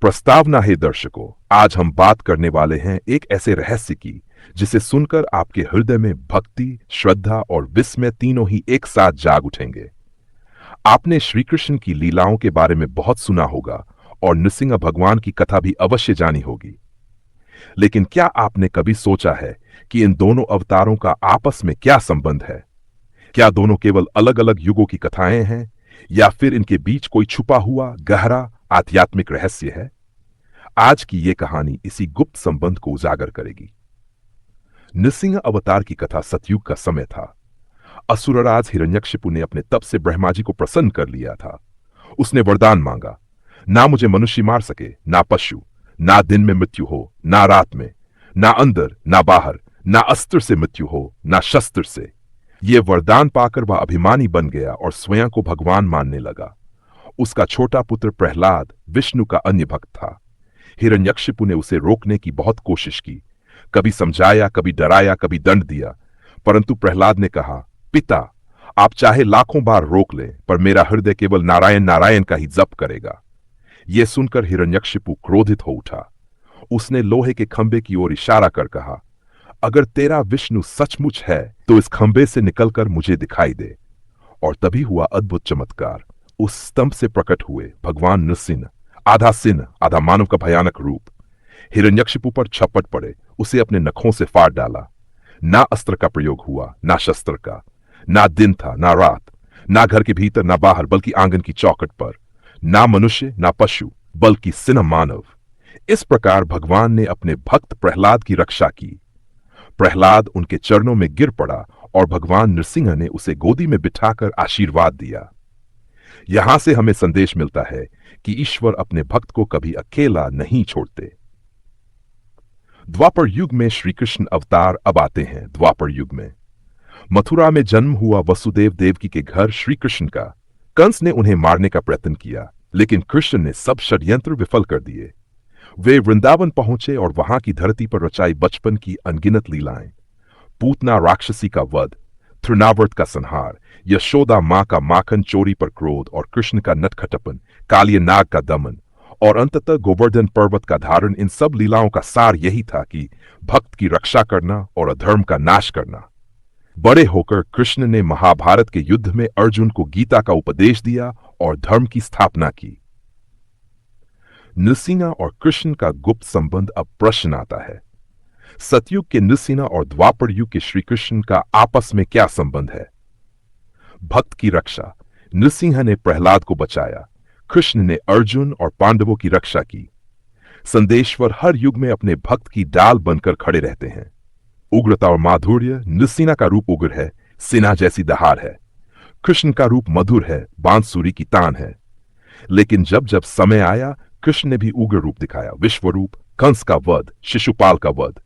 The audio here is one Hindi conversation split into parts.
प्रस्तावना है दर्शकों, आज हम बात करने वाले हैं एक ऐसे रहस्य की जिसे सुनकर आपके हृदय में भक्ति, श्रद्धा और विस्मय तीनों ही एक साथ जाग उठेंगे। आपने श्री कृष्ण की लीलाओं के बारे में बहुत सुना होगा और नृसिंह भगवान की कथा भी अवश्य जानी होगी। लेकिन क्या आपने कभी सोचा है कि इन दोनों अवतारों का आपस में क्या संबंध है? क्या दोनों केवल अलग अलग युगों की कथाएं हैं या फिर इनके बीच कोई छुपा हुआ गहरा आध्यात्मिक रहस्य है? आज की यह कहानी इसी गुप्त संबंध को उजागर करेगी। नृसिंह अवतार की कथा सतयुग का समय था। असुरराज हिरण्यकशिपु ने अपने तप से ब्रह्मा जी को प्रसन्न कर लिया था। उसने वरदान मांगा, ना मुझे मनुष्य मार सके, ना पशु, ना दिन में मृत्यु हो, ना रात में, ना अंदर ना बाहर, ना अस्त्र से मृत्यु हो, ना शस्त्र से। यह वरदान पाकर वह अभिमानी बन गया और स्वयं को भगवान मानने लगा। उसका छोटा पुत्र प्रहलाद विष्णु का अन्य भक्त था। हिरण्यकशिपु ने उसे रोकने की बहुत कोशिश की, कभी समझाया, कभी डराया, कभी दंड दिया, परंतु प्रहलाद ने कहा, पिता, आप चाहे लाखों बार रोक लें, पर मेरा हृदय केवल नारायण नारायण का ही जप करेगा। यह सुनकर हिरण्यकशिपु क्रोधित हो उठा। उसने लोहे के खंबे की ओर इशारा कर कहा, अगर तेरा विष्णु सचमुच है तो इस खंबे से निकलकर मुझे दिखाई दे। और तभी हुआ अद्भुत चमत्कार। उस स्तंभ से प्रकट हुए भगवान नृसिंह, आधा सिंह आधा मानव का भयानक रूप। हिरण्यकशिपु पर छपट पड़े, उसे अपने नखों से फाड़ डाला। ना अस्त्र का प्रयोग हुआ, ना शस्त्र का, ना दिन था ना रात, ना घर के भीतर ना बाहर, बल्कि आंगन की चौखट पर, ना मनुष्य ना पशु, बल्कि सिन्ह मानव। इस प्रकार भगवान ने अपने भक्त प्रहलाद की रक्षा की। प्रहलाद उनके चरणों में गिर पड़ा और भगवान नृसिंह ने उसे गोदी में बिठाकर आशीर्वाद दिया। यहां से हमें संदेश मिलता है कि ईश्वर अपने भक्त को कभी अकेला नहीं छोड़ते। द्वापर युग में श्री कृष्ण अवतार अब आते हैं। द्वापर युग में मथुरा में जन्म हुआ वसुदेव देवकी के घर श्री कृष्ण का। कंस ने उन्हें मारने का प्रयत्न किया, लेकिन कृष्ण ने सब षड्यंत्र विफल कर दिए। वे वृंदावन पहुंचे और वहां की धरती पर रचाई बचपन की अनगिनत लीलाएं, पूतना राक्षसी का वध, तृणावर्त का संहार, यशोदा मां का माखन चोरी पर क्रोध और कृष्ण का नटखटपन, कालिय नाग का दमन और अंततः गोवर्धन पर्वत का धारण। इन सब लीलाओं का सार यही था कि भक्त की रक्षा करना और अधर्म का नाश करना। बड़े होकर कृष्ण ने महाभारत के युद्ध में अर्जुन को गीता का उपदेश दिया और धर्म की स्थापना की। नृसिंह और कृष्ण का गुप्त संबंध। अब प्रश्न आता है, सतयुग के नृसिंह और द्वापर युग के श्री कृष्ण का आपस में क्या संबंध है? भक्त की रक्षा। नृसिंह ने प्रहलाद को बचाया, कृष्ण ने अर्जुन और पांडवों की रक्षा की। संदेश्वर हर युग में अपने भक्त की डाल बनकर खड़े रहते हैं। उग्रता और माधुर्य। नृसिंह का रूप उग्र है, सेना जैसी दहाड़ है। कृष्ण का रूप मधुर है, बांसुरी की तान है। लेकिन जब जब समय आया, कृष्ण ने भी उग्र रूप दिखाया। विश्वरूप, कंस का वध, शिशुपाल का वध।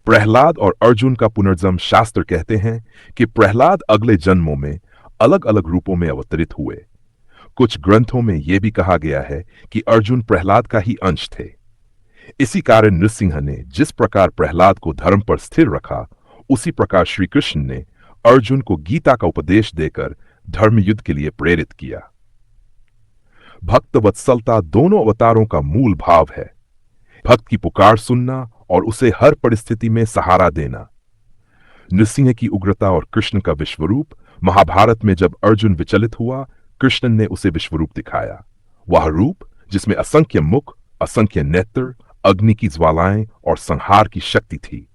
प्रहलाद और अर्जुन का पुनर्जन्म। शास्त्र कहते हैं कि प्रहलाद अगले जन्मों में अलग अलग रूपों में अवतरित हुए। कुछ ग्रंथों में यह भी कहा गया है कि अर्जुन प्रहलाद का ही अंश थे। इसी कारण नृसिंह ने जिस प्रकार प्रहलाद को धर्म पर स्थिर रखा, उसी प्रकार श्री कृष्ण ने अर्जुन को गीता का उपदेश देकर धर्म युद्ध के लिए प्रेरित किया। भक्त वत्सलता दोनों अवतारों का मूल भाव है। भक्त की पुकार सुनना और उसे हर परिस्थिति में सहारा देना। नृसिंह की उग्रता और कृष्ण का विश्वरूप। महाभारत में जब अर्जुन विचलित हुआ, कृष्ण ने उसे विश्वरूप दिखाया। वह रूप जिसमें असंख्य मुख, असंख्य नेत्र, अग्नि की ज्वालाएं और संहार की शक्ति थी।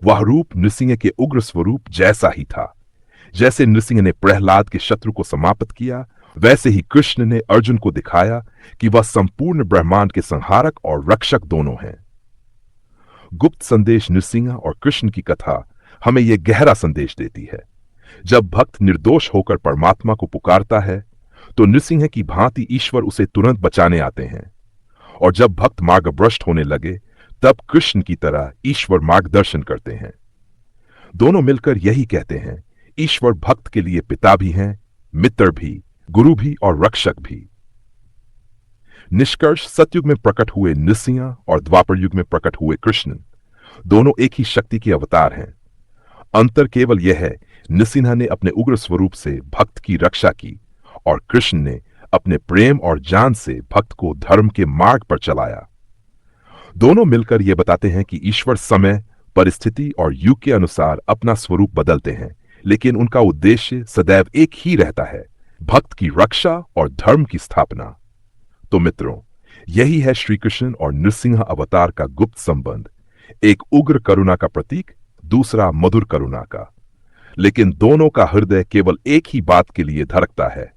वह रूप नृसिंह के उग्र स्वरूप जैसा ही था। जैसे नृसिंह ने प्रहलाद के शत्रु को समाप्त किया, वैसे ही कृष्ण ने अर्जुन को दिखाया कि वह संपूर्ण ब्रह्मांड के संहारक और रक्षक दोनों हैं। गुप्त संदेश। नृसिंह और कृष्ण की कथा हमें यह गहरा संदेश देती है। जब भक्त निर्दोष होकर परमात्मा को पुकारता है, तो नृसिंह की भांति ईश्वर उसे तुरंत बचाने आते हैं। और जब भक्त मार्गभ्रष्ट होने लगे, तब कृष्ण की तरह ईश्वर मार्गदर्शन करते हैं। दोनों मिलकर यही कहते हैं, ईश्वर भक्त के लिए पिता भी हैं, मित्र भी, गुरु भी और रक्षक भी। निष्कर्ष, सतयुग में प्रकट हुए नृसिंह और द्वापर युग में प्रकट हुए कृष्ण दोनों एक ही शक्ति के अवतार हैं। अंतर केवल यह है, नृसिंह ने अपने उग्र स्वरूप से भक्त की रक्षा की और कृष्ण ने अपने प्रेम और जान से भक्त को धर्म के मार्ग पर चलाया। दोनों मिलकर यह बताते हैं कि ईश्वर समय, परिस्थिति और युग के अनुसार अपना स्वरूप बदलते हैं, लेकिन उनका उद्देश्य सदैव एक ही रहता है, भक्त की रक्षा और धर्म की स्थापना। तो मित्रों, यही है श्री कृष्ण और नृसिंह अवतार का गुप्त संबंध। एक उग्र करुणा का प्रतीक, दूसरा मधुर करुणा का, लेकिन दोनों का हृदय केवल एक ही बात के लिए धड़कता है,